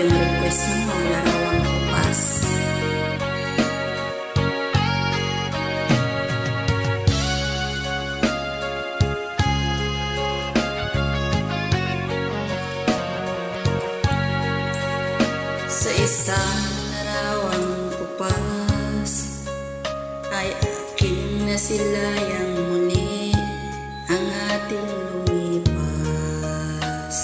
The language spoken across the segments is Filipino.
yung request mo, Larawang Kupas. Sa isang larawang kupas ay aking nasilayang muli ang ating lumipas.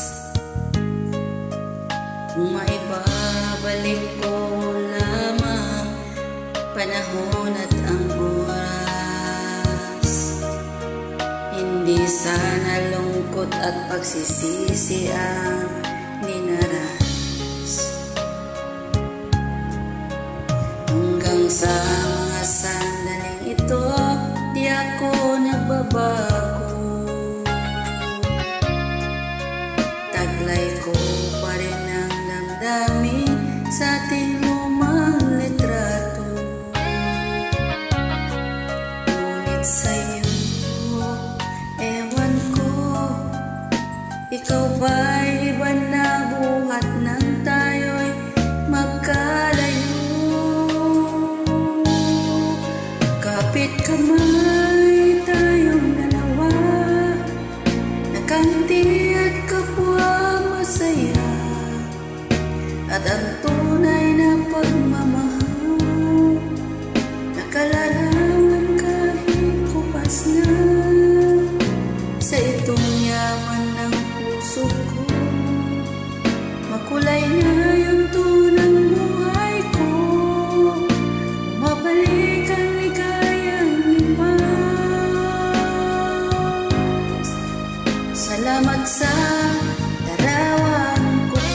Kung maibabalik ko lamang panahon at ang oras, hindi sana lungkot at pagsisisi ang dinaras. Hanggang sa mga sandaling ito, di ako nagbabago. Taglay ko pa rin ang damdamin sa ating lumang litrato. Ngunit sa'yo, ewan ko, ikaw ba'y iba na buhat ng tayo'y magkalayo? Kapit kamay tayong dalawa, nakangiti at kapwa masaya, at ang tunay na pagmamahal, nakalarawan kahit kupas na. Sa itong yaman ng puso ko, makulay na yung tunang buhay ko. Mabalik ang ligayang lipas. Salamat sa larawang kupas.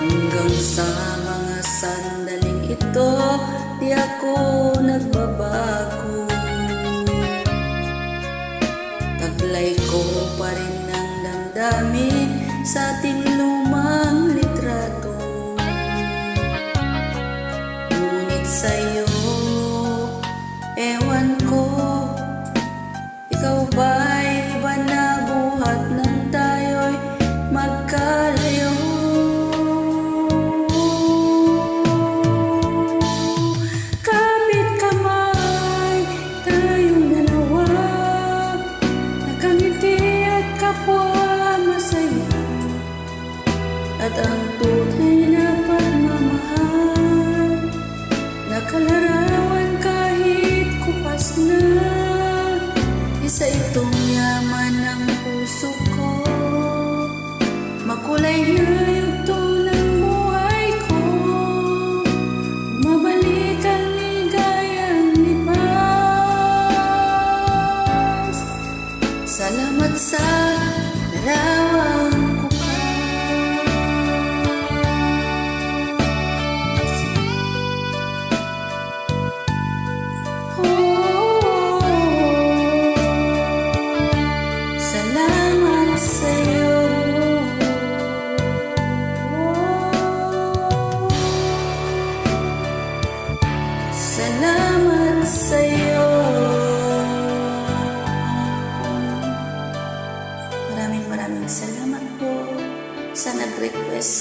Hanggang sa mga sandaling ito, di ako nagbabago. Taglay ko pa rin ang damdamin sa ating lumang litrato. Ngunit sa'yo, ewan ko, ikaw ba'y iba na buhat ng tayo'y magkalayo? At ang tunay na pagmamahal, nakalarawan kahit kupas na. Isa itong yaman ng puso ko, makulay na yugto ng buhay ko. Mabalik ang ligayang lipas. Salamat sa larawang salamat sa'yo. Maraming salamat po sa nag-request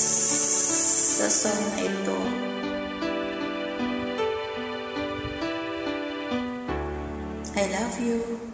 sa song na ito. I love you.